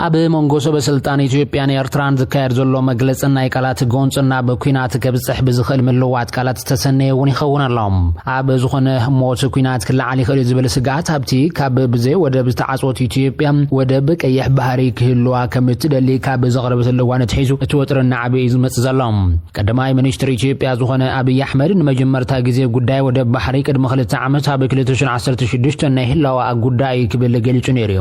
አብ መንጎሶ በስልጣን ኢትዮጵያን ኤርትራን ዝካየድ ዘሎ መግለጽና የቃላት ጎንጽና በኩናት ከብጽሕ ብዝኽእል ምልዋት ቃላት ተሰነየውን ይኸውናሎም አብ ዝኾነ ሞት ኩናት ክላዓሊ ኸል ዝብል ስጋት ኣብቲ ካብ ብዘ ወደብ ዝተዓጽወት ኢትዮጵያ ወደብ ቀይሕ ባህሪ ክህልዋ ከምትደሊ ካብ ዘቕረበት ለዋነት ሒዙ እትወጥርና ዓብይ ዝመጽ ዘሎም ቀዳማይ ሚኒስትር ኢትዮጵያ ዝኾነ አብይ አሕመድ ንመጀመርታ ጊዜ ጉዳይ ወደብ ባህሪ ቅድመ 2 ዓመት ኣብ 2016 ናይ ህላዋ ጉዳይ ክብል ገሊጹ ነይሩ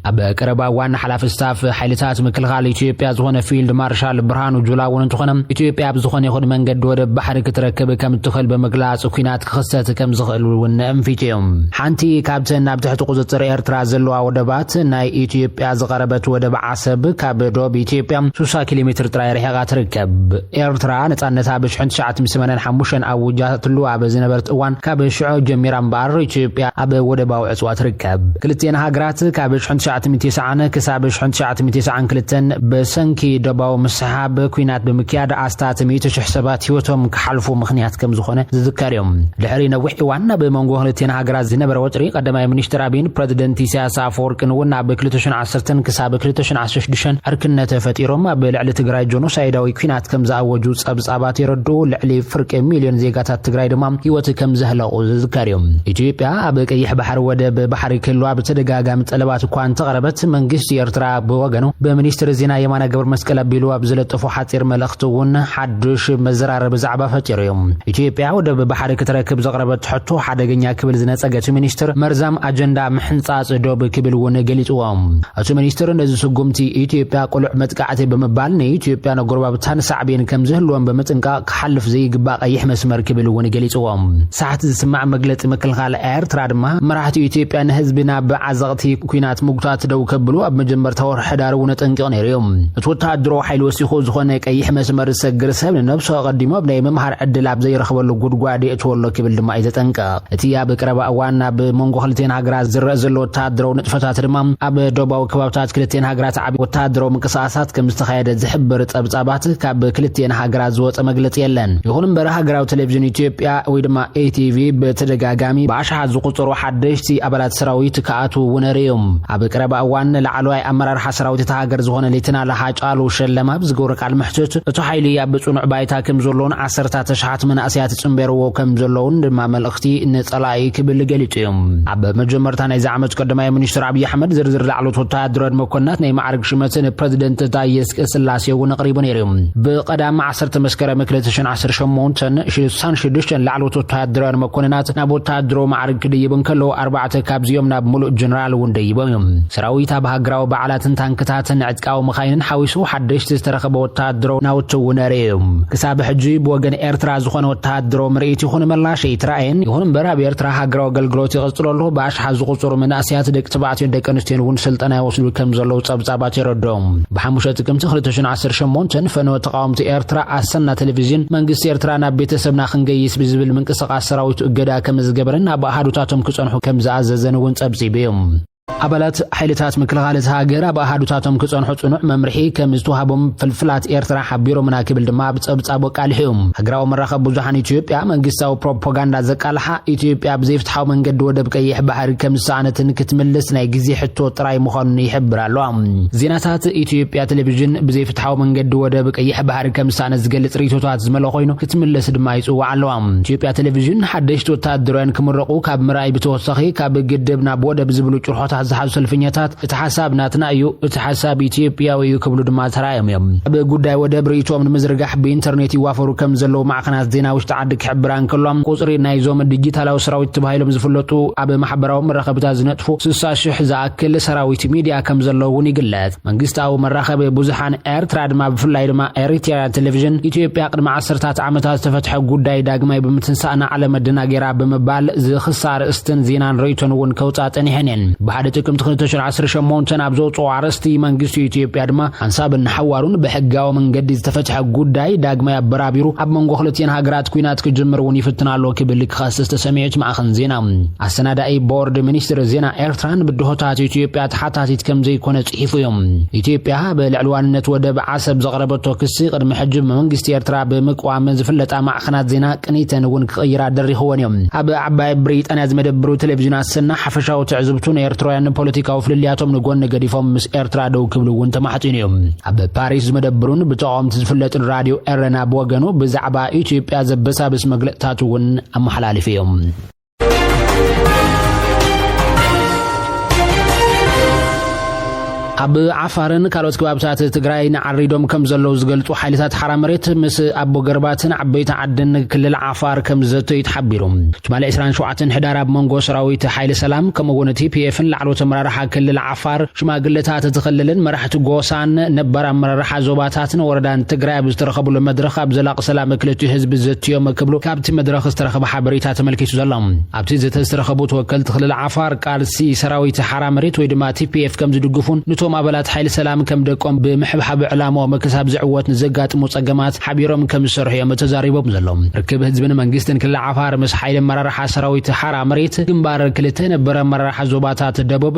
ኣብ ቀረባ ዋና ሓላፍስታ حيلتات مكلخال إثيوبيا زخونة فيلد مارشال برهانو جولا ونتخونة إثيوبيا بزخونة يخد منجد ودب بحر كتركب كم تخل بمقلاص وكينات خصت كم زخل ونأم فيتيوم حانتي كابتن نابتحت قوزتر إيرترا زلوا ودبات ناي إثيوبيا زغربت ودب عصب كاب دوب إثيوبيا 3 كيلومتر ترايرحيغا تركب إيرترا نتعنتها بشحن شعات مسمانان حموشن أو وجهات اللوا بزنبرت اوان كاب شعو جميران بار إثيوبيا أب ودباو عصوا تركب كلتين هاقرات كاب شحن شعات متيسعان كساب شحن شعات متيسعان كلتن بسنكي دباو مسحاب كوينات بمكياد عستات ميتش حسابات هيوتهم كحلفو مخنيات كم زخونة ذكريهم لحرينا وحي وانا بمنغوه لتين هاقرات زنبر وطري قدما منشتر ابين بريزيدنت سياسة فوركن ونا بكلتشن عصرتن كساب كلتشن عشدشن اركنة فتيروم بلعلة تقراي جونوسايداوي كوينات كم زاوجو صابات يردو لعلي فرق مليون زيقاتات تقراي دمام هيوت كم زهلاو ذكريهم إثيوبيا ابك اي بحر ودب بحر كلوا بتدقاقا متقلبات كوان تغربت منقشت يرترا بوغنو بمنيستر زينا يمانا قبر مسكلا بيلوا بزلطفو حاطير ملختون حدش مزرار بزعبا فطيريوم ኢትዮጵያ ወደብ በባህር ከተረከብ ዘቅረበት ሕቶ ሓደገኛ ክብል ዝነጸገት ሚኒስትር መርዛም አጀንዳ ምሕንጻጽ ዶብ ክብል ወነ ገሊጽዋም አቶ ሚኒስትር እንደዚህ ስጉምቲ ኢትዮጵያ ቆልዕ መጥቃዕቲ በመባል ነው ኢትዮጵያ ነጎርባብታን ሳዕቤን ከም ዝህልዎም በመጥንቃ ከሐልፍ ዘይግባ ቀይሕ መስመር ክብል ወነ ገሊጽዋም ሰዓት ዝስማዕ መግለጽ መከልኻል ኤርትራ ድማ መራሕቲ ኢትዮጵያ ንህዝብና በዓዘቕቲ ኩናት ሙግታት ደው ከብሉ ኣብ መጀመርታ ወር ሕዳር ጠንቅቕ ነይሮም ወታደሮ ኃይል ወሲኹ ዝኾነ ቀይሕ መስመር ሰግር ሰብ ነብሶ ቀዲሞ ብናይ መምሃር ዕድል ኣብ ዘይረኽበሉ ጉድጓድ እትወሎ ክብል ድማ ይተጠንቀቕ እቲ ኣብ ቀረባ እዋን ብመንጎ ክልቴን ሃገራት ዝረአ ዘሎ ወታደሮ ንጥፈታት ድማ ኣብ ደቡባዊ ከባቢታት ክልቴን ሃገራት ዓቢ ወታደሮ ምንቅስቓሳት ከም ዝተኻየደ ዝሕብር ጸብጻባት ካብ ክልቴን ሃገራት ዝወፀ መግለጽ የለን ይኹን እምበር ሃገራዊ ቴሌቪዥን ኢትዮጵያ ወይ ድማ ATV በተደጋጋሚ በአሽሓት ዝቁጠሩ ሓደሽቲ ኣባላት ሰራዊት ከኣቱ ወነሪዮም ኣብ ቀረባ እዋን ላዕለዋይ ኣመራርሓ ሰራዊት ሃገር ዝኾነ ሌተና ለሃጫሉ ሸለማ ብዝገብረ ቃል ምሕተት እቲ ኃይሊ ኣብ ጽኑዕ ባይታ ከም ዘሎን 10 ተሽሓት መንእስያት ጽምበርዎ ከም ዘሎን ድማ መልእኽቲ ንጸላኢ ክብል ገሊጹም ኣብ መጀመርታ ናይ ዓመት ቀዳማይ ሚኒስትር አብይ አሕመድ ዝርዝር ላዕሎት ወታደራዊ መኮንናት ናይ ማዕረግ ሽመትን ፕሬዝደንት ታዬ አጽቀሥላሴ ወነቅሪቡ ነይሮም በቀዳማ 10 መስከረም 2018 66 ላዕሎት ወታደራዊ መኮንናት ናብ ወታደራዊ ማዕረግ ክድይቡን ከለው 4 ካብዚኦም ናብ ሙሉእ ጀነራል ወንደይቦም ሰራዊት ኣብ ሃገራዊ በዓላትን ታንክታትን ዕጥቃዊ مخاين حاويسو حدش تسترخبو وتادرو ناوتو ناريوم كساب حجي بوغن إيرترا زخون وتادرو مرئيتي خون ملاشي تراين يخون براب إيرترا هاقراو قلقلوتي غزلو باش حازو قصور من أسيات ديك تبعتين ديك انستين ون سلطانا وصلو كمزلو تبعتي ردوم بحموشاتكم تخلتشن 10 شمونتن فنو تقاومتي إيرترا أسنا تلفزيون منقس إيرترا نابيت سبنا خنقيس بزبل منقسق عسراويتو اقدا كمزقبرن نابا حادوتاتهم كسونحو كمزعززن ون تبزي بيوم أبلات حيلتات مكلغالت هاجر بأحدوتاتهم كصنحو صنوع ممرحي كمزتوهابهم فلفلات إيرترا حبيرو مناكب الدما بتصابق عليهم هجراو مرخب بوزحان إثيوبيا منقساو بروباغندا زقالحا إثيوبيا بزيفتحاو منقد ودب قيح بحر كمسانة كتملس ناي غزي حتو طراي مخون يحبرالو زيناتات إثيوبيا تلفزيون بزيفتحاو منقد ودب قيح بحر كمسانة زقلت ريتوتات زملو خوينو كتملس دما يصوعالو إثيوبيا تلفزيون حدشت وتادرين كمرقو كاب مراي بتوسخي كاب قدبنا بودب زبلو جرحوت زحاز سلفنيات اتحساب ناتنايو اتحساب ኢትዮጵያ ወይ ክብሉ ድማ ተራየም በጉዳይ ወደ ብሪቶም ንምዝርጋሕ በኢንተርኔት ይዋፈሩ ከም ዘለው ማዕከናት ዜና ውሽጥ ዓዲ ክሕብራን ከሎም ቁጽሪ ናይዞም ዲጂታላዊ ሰራዊት ተባሂሎም ዝፍለጡ ኣብ ማሕበራዊ መራኸቢታት ዝነጥፉ 60,000 ዝኣክል ሰራዊት ሚዲያ ከም ዘለውን ይግለጽ መንግስታዊ መራኸቢ ብዙሓን ኤርትራ ድማ ብፍላይ ድማ ኤሪትሪያ ቴሌቪዥን ኢትዮጵያ ቅድመ 10 ዓመታት ተፈትሐ ጉዳይ ዳግማይ ብምትንሳእና ዓለም መደናገራ በመባል ዝኽሳር እስትን ዜናን ሬቶን ውን ከውጻጠን ይሄነን በሓደ ጥቅም 2018 ናብዞ ጾዋርስቲ መንግስቱ ኢትዮጵያ ድማ አንሳብን ሐዋሩን በሕጋው መንገድ ዝተፈትሐ ጉዳይ ዳግማይ አበራቢሩ ኣብ መንጎ ክልቴን ሃገራት ኩናት ክጅምሩን ይፍትናሎ ክብል ክኻስስ ተሰሚዕት ማዕኸን ዜና አሰናዳኢ ቦርድ ሚኒስትር ዜና ኤርትራን ብድሆታት ኢትዮጵያ ተሓታቲት ከም ዘይኮነ ጽሒፉዮም ኢትዮጵያ በልዕልዋንነት ወደብ ዓሰብ ዘቕረበቶ ክሲ ቅድሚ ሕጂ መንግስቲ ኤርትራ በመቋም ዝፍለጣ ማዕኸናት ዜና ቅኒተን ውን ክቕይራ ደሪኽዎን እዮም ኣብ ዓባይ ብሪጣንያ ዝመደብሩ ቴሌቪዥናት ሰና ሓፈሻዊ ትዕዝብቱ ኤርትራ ኤርትራውያን ፖለቲካዊ ፍልልያቶም ንጎን ገዲፎም ምስ ኤርትራ ደው ክብሉውን ተማሕጢኖም ኣብ ፓሪስ መደብሩን ብተቃውምቲ ዝፍለጥ ራድዮ ኤረና ብወገኑ ብዛዕባ ኢትዮጵያ ዘበሳብስ መግለጽታቱን ኣመሓላልፊዮም ኣብ ዓፋርን ካልኦት ከባቢታት ትግራይ ንዓሪዶም ከም ዘለው ዝገልጹ ሓይልታት ሓራ መሬት ምስ ኣቦ ገርባትን ዓበይቲ ዓድን ክልል ዓፋር ከም ዘተዩ ተሓቢሩ ትማሊ 27 ሕዳር ኣብ መንጎ ሰራዊት ሓይሊ ሰላም ከምኡውን ቲፒኤፍን ላዕለዎት ኣመራርሓ ክልል ዓፋር ሽማግለታት ትኽልልን መራሕቲ ጎሳን ነባር ኣመራርሓ ዞባታትን ወረዳን ትግራይ ብዝተረኸቡሉ መድረኽ ኣብ ዘላቂ ሰላም ክልቲኡ ህዝቢ ዘትዮም ክብሉ ካብቲ መድረኽ ዝተረኸበ ሓበሬታ ተመልኪቱ ዘሎ ኣብቲ ዝተረኸቡ ተወከልቲ ክልል ዓፋር ቃልሲ ሰራዊት ሓራ መሬት ወይ ድማ ቲፒኤፍ ከም ዝድግፉን አባላት ኃይል ሰላም ከም ደቆም በመሕብሓብ ዕላማው መከሳብ ዝዕወት ንዘጋጥሙ ጸገማት ሓቢሮም ከም ዝሰርሑ ተዛሪቦም ዘሎም ርክብ ህዝብን መንግስትን ክልል ዓፋር ምስ ኃይል መራርሓ ሰራዊት ሓራ መሬት ግንባር ክልተ ነበረ መራርሓ ዞባታት ደቡብ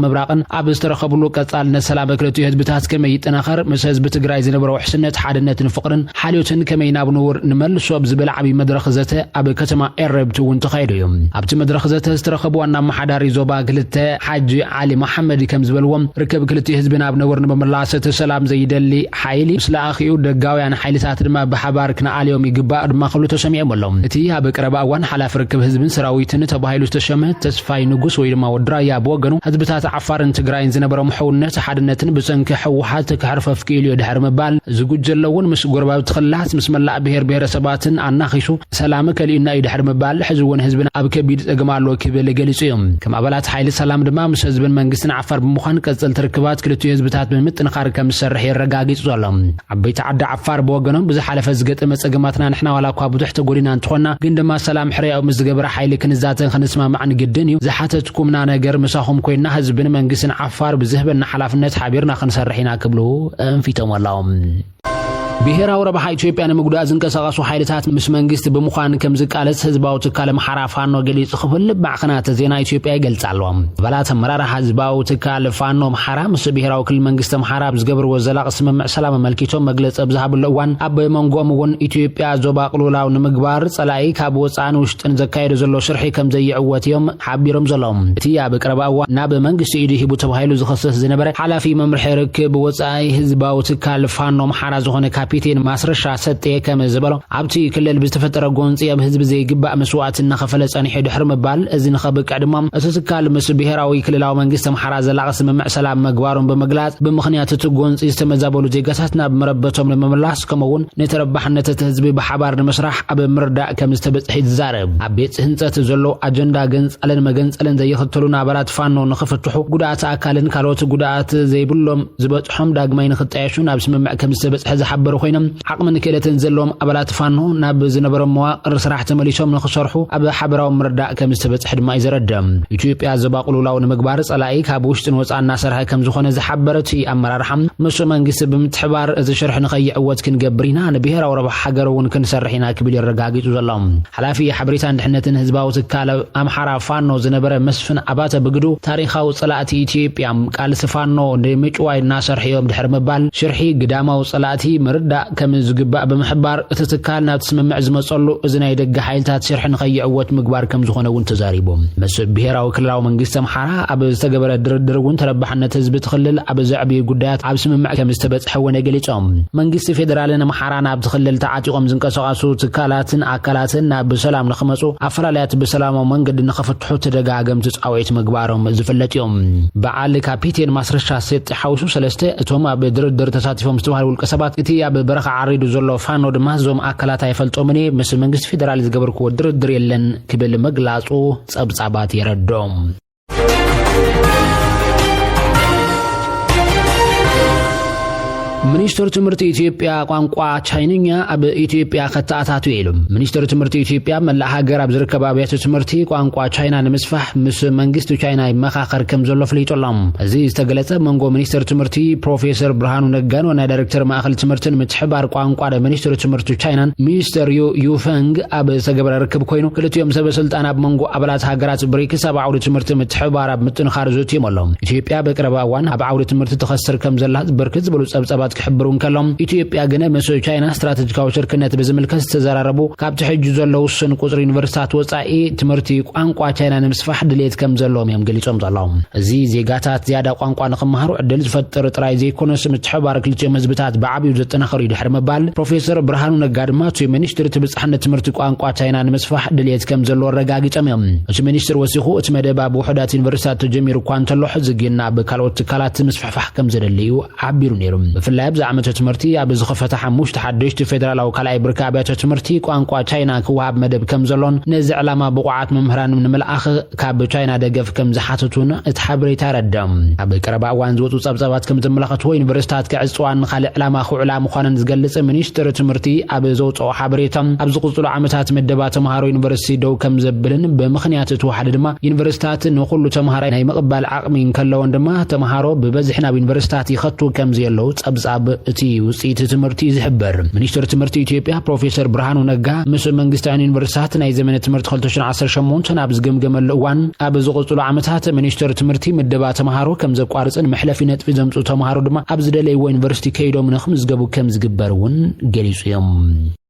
ምብራቅን ኣብ ዝተረኸብሉ ቀጻልነት ሰላም ክልቲኡ ህዝብታት ከመይ ይጠናኸር ምስ ህዝቢ ትግራይ ዝነበረ ውሕስነት ሓድነትን ፍቅርን ሓልዮትን ከመይ ናብ ንውር ንመልሶ ብዝብል ዓቢ መድረኽ ዘተ ኣብ ከተማ ኤረብቲ እውን ተኻይዱ እዮም ኣብቲ መድረኽ ዘተ ዝተረኸቡ ዋና መሓዳሪ ዞባ ክልተ ሓጂ ዓሊ መሐመድ ከም ዝበልዎም ርክብ ክልቲኡ ህዝብን ኣብ ነውር ንመመላስ ሰላም ዘይደሊ ሓይሊ ምስ ለኣኺኡ ደጋውያን ሓይልታት ድማ ብሓባር ክነኣልዮም ይግባእ ድማ ክብሉ ተሰሚዖም ኣሎም እቲ ኣብ ቀረባ እዋን ሓላፊ ርክብ ህዝብን ሰራዊትን ተባሂሉ ዝተሸመ ተስፋይ ንጉስ ወይ ድማ ወድራያ ብወገኑ ህዝብታት ዓፋርን ትግራይን ዝነበረ ምሕውነት ሓድነትን ብሰንኪ ሕወሓት ክሕርፈፍ ክኢሉ ድሕሪ ምባል ዝጉጀለውን ምስ ጎረባብ ትኽላት ምስ መላእ ብሔር ብሔረሰባትን ኣናኺሱ ሰላም ከልዩና እዩ ድሕሪ ምባል ሕዚ እውን ህዝብን ኣብ ከቢድ ጸገማሎ ክብል ገሊጹ እዮም ከም ኣባላት ሓይሊ ሰላም ድማ ምስ ህዝብን መንግስትን ዓፋር ብምዃን ቀጽል ትርክባት ክልቲኡ ህዝብታት ብምጥንኻር ከም ዝሰርሕ ይረጋግጹ ዘሎ ዓበይቲ ዓዲ ዓፋር ብወገኖም ብዝሓለፈ ዝገጠመ ጸገማትና ንሕና ዋላ እኳ ብዙሕ ተጎዲና እንትኾና ግን ድማ ሰላም ሕርያው ምስ ዝገበረ ሓይሊ ክንዛተን ክንስማማዕን ግድን እዩ ዝሓተትኩምና ነገር ምሳኹም ኮይና ህዝብን መንግስትን ዓፋር ብዝህበና ሓላፍነት ሓቢርና ክንሰርሕ ኢና ክብሉ እንፊቶም ኣላዎም ብሔራዊ ረብሓ ኢትዮጵያ ንምጉዳእ ዝንቀሳቐሱ ሓይልታት ምስ መንግስቲ ብምዃን ከም ዝቃለስ ህዝባዊ ትካል ኣምሓራ ፋኖ ገሊጹ ክብል ባዕኽናት ዜና ኢትዮጵያ ይገልጽ ኣሎ ኣባላት ኣመራርሓ ህዝባዊ ትካል ፋኖ ኣምሓራ ምስ ብሔራዊ ክልል መንግስቲ ኣምሓራ ዝገብርዎ ዘላቂ ስምምዕ ሰላም መልኪቶም መግለጺ ብዝሃብሉ እዋን ኣብ መንጎኦም እውን ኢትዮጵያ ዞባ ቅልውላው ንምግባር ጸላኢ ካብ ወጻእን ውሽጥን ዘካየዱ ዘሎ ስርሒ ከም ዘይዕወት እዮም ሓቢሮም ዘሎም እቲ ኣብ ቀረባ እዋን ናብ መንግስቲ ኢዱ ሂቡ ተባሂሉ ዝኽሰስ ዝነበረ ሓላፊ መምርሒ ርክብ ወጻኢ ህዝባዊ ትካል ፋኖ ኣምሓራ ዝኾነ ካፒቴን ማስረሻ ሰጤ ከም ዝበሎ ኣብቲ ክልል ብዝተፈጠረ ጎንፂ ኣብ ህዝቢ ዘይግባእ መስዋዕትን እናኸፈለ ጸኒሑ ድሕሪ ምባል እዚ ንኸብቅዕ ድማ እቲ ትካል ምስ ብሔራዊ ክልላዊ መንግስቲ ኣምሓራ ዘላቂ ስምምዕ ሰላም ምግባሩን ብምግላጽ ብምኽንያት እቲ ጎንፂ ዝተመዛበሉ ዜጋታት ናብ መረበቶም ንምምላስ ከምኡውን ነተረባሕነት እቲ ህዝቢ ብሓባር ንምስራሕ ኣብ ምርዳእ ከም ዝተበጽሐ ይዛረብ ኣብ ቤት ህንጸት ዘሎ ኣጀንዳ ገንጸልን መገንጸልን ዘይኽተሉን ኣባላት ፋኖ ንኽፍትሑ ጉዳት ኣካልን ካልኦት ጉዳት ዘይብሎም ዝበጽሖም ዳግማይ ንኽጣየሹ ናብ ስምምዕ ከም ዝተበጽሐ ዝሓበሩ ኮይኖም ዓቕምን ክእለትን ዘለዎም ኣባላት ፋኖ ናብ ዝነበረ መዋቕር ስራሕ ተመሊሶም ንኽሰርሑ ኣብ ሓበራዊ ምርዳእ ከም ዝተበጽሐ ድማ ይዘረድም ኢትዮጵያ ዞባ ቅልውላው ንምግባር ጸላኢ ካብ ውሽጥን ወጻእን እናሰርሐ ከም ዝኾነ ዝሓበረት ኣመራርሓ ምስ መንግስቲ ብምትሕባር እዚ ሽርሕ ንኸይዕወት ክንገብር ኢና ንብሔራዊ ረብሓ ሃገር እውን ክንሰርሕ ኢና ክብል ይረጋጊጹ ዘሎ ሓላፊ ሓበሬታን ድሕነትን ህዝባዊ ትካል ኣምሓራ ፋኖ ዝነበረ መስፍን ኣባተ ብግዱ ታሪኻዊ ጸላእቲ ኢትዮጵያ ቃልሲ ፋኖ ንምጭዋይ እናሰርሕዮም ድሕሪ ምባል ሽርሒ ግዳማዊ ጸላእቲ ምርዳእ ከም ዝግባእ ብምሕባር እቲ ትካል ናብ ስምምዕ ዝመጸሉ እዚ ናይ ደገ ሓይልታት ሽርሒ ንኸይዕወት ምግባር ከም ዝኾነ እውን ተዛሪቦም ምስ ብሔራዊ ክልላዊ መንግስቲ ኣምሓራ ኣብ ዝተገበረ ድርድር እውን ተረባሕነት ህዝቢ ትኽልል ኣብ ዘዕብዩ ጉዳያት ኣብ ስምምዕ ከም ዝተበጽሐ እውን ገሊጾም መንግስቲ ፌደራልን ኣምሓራን ኣብ ትኽልል ተዓጢቖም ዝንቀሳቐሱ ትካላትን ኣካላትን ናብ ሰላም ንኽመጹ ኣፈላልያት ብሰላማዊ መንገዲ ንኽፍትሑ ተደጋገምቲ ጻውዒት ምግባሮም ዝፍለጥ እዮም በዓል ካፒቴን ማስረሻ ሰጤ ሓውሱ ሰለስተ እቶም ኣብ ድርድር ተሳቲፎም ዝተባሃሉ ውልቀ ሰባት እቲ ኣብ በረኻ ዓሪዱ ዘሎ ፋኖ ድማ ዞም ኣካላት ኣይፈልጦምን ምስ መንግስቲ ፌደራል ዝገበርክዎ ድርድር የለን ክብል መግላጹ ጸብጻባት የረዶም ሚኒስትር ትምህርቲ ኢትዮጵያ ቋንቋ ቻይንኛ ኣብ ኢትዮጵያ ከተኣታቱ ኢሎም ሚኒስትር ትምህርቲ ኢትዮጵያ መላእ ሃገር ኣብ ዝርከባ ኣብያተ ትምህርቲ ቋንቋ ቻይና ንምስፋሕ ምስ መንግስቲ ቻይና ይመኻኸር ከም ዘሎ ፍሊጦሎም እዚ ዝተገለጸ መንጎ ሚኒስትር ትምህርቲ ፕሮፌሰር ብርሃኑ ነጋን ወናይ ዳይሬክተር ማእኸል ትምህርትን ምትሕባር ቋንቋ ሚኒስትር ትምህርቲ ቻይናን ሚኒስትር ዩፈንግ ኣብ ዝተገበረ ርክብ ኮይኑ ክልቲኦም ሰበስልጣን ኣብ መንጎ ኣባላት ሃገራት ብሪክስ ኣብ ዓውዲ ትምህርቲ ምትሕባር ኣብ ምጥንኻር ዘትዮም ኣሎም ኢትዮጵያ በቅረባ እዋን ኣብ ዓውዲ ትምህርቲ ተኸስር ከም ዘላ ብርክት ዝበሉ ጸብጻባት ክሕብሩን ከሎም ኢትዮጵያ ግን ምስ ቻይና ስትራቴጂካዊ ሽርክነት ብዝምልከት ተዘራረቡ ካብቲ ሕጂ ዘለው ስን ቁጽሪ ዩኒቨርሲታት ወጻኢ ትምህርቲ ቋንቋ ቻይና ንምስፋሕ ድሌት ከም ዘሎም እዮም ገሊጾም ዘሎም እዚ ዜጋታት ዝያዳ ቋንቋ ንኽመሃሩ ዕድል ዝፈጥር ጥራይ ዘይኮነስ ምትሕብባር ክልቲኦም ህዝብታት ብዓብዩ ዘጠናኸሩ ድሕሪ ምባል ፕሮፌሰር ብርሃኑ ነጋ ድማ እቲ ሚኒስትሪ ትብጻሕነት ትምህርቲ ቋንቋ ቻይና ንምስፋሕ ድሌት ከም ዘሎ ረጋጊጾም እዮም እቲ ሚኒስትር ወሲኹ እቲ መደባ ብውሕዳት ዩኒቨርሲታት ተጀሚሩ እኳ እንተሎ ሕዝግና ብካልኦት ትካላት ምስፋሕፋሕ ከም ዘደልዩ ዓቢሩ ነይሩ ብፍላይ ኣብዚ ዓመት ትምህርቲ ኣብ ዝኸፈተ 5 ሓደሽቲ ፌደራላዊ ካልኣይ ብርኪ ኣብያተ ትምህርቲ ቋንቋ ቻይና ክወሃብ መደብ ከም ዘሎን ነዚ ዕላማ ብቑዓት መምህራን ንምልኣኽ ካብ ቻይና ደገፍ ከም ዝሓተቱን እቲ ሓበሬታ ረዳም ኣብ ቀረባ እዋን ዝወፁ ጸብጻባት ከም ዘመላኽትዎ ዩኒቨርሲታት ክዕጽዋን ካልእ ዕላማ ክውዕላ ምዃነን ዝገልጽ ሚኒስትር ትምህርቲ ኣብ ዘውፅኦ ሓበሬታ ኣብ ዝቕፅሉ ዓመታት መደባ ተምሃሮ ዩኒቨርሲቲ ደው ከም ዘብልን ብምኽንያት እቲ ወሓደ ድማ ዩኒቨርሲታት ንኹሉ ተምሃራይ ናይ ምቕባል ዓቕሚ እንከለዎን ድማ ተምሃሮ ብበዝሒ ናብ ዩኒቨርሲታት ይኸቱ ከም ዘየለው ጸብጻብ እቲ ውጽኢት ትምህርቲ ዝሕብር ሚኒስትር ትምህርቲ ኢትዮጵያ ፕሮፌሰር ብርሃኑ ነጋ ምስ መንግስታዊ ዩኒቨርሲታት ናይ ዘመነ ትምህርቲ 2018 ናብ ዝገምገመሉ እዋን ኣብ ዝቕፅሉ ዓመታት ሚኒስትር ትምህርቲ ምደባ ተምሃሮ ከም ዘቋርጽን መሕለፊ ነጥቢ ዘምጹ ተምሃሮ ድማ ኣብ ዝደለይዎ ዩኒቨርሲቲ ከይዶም ንኽምዝገቡ ከም ዝግበር እውን ገሊጹ እዮም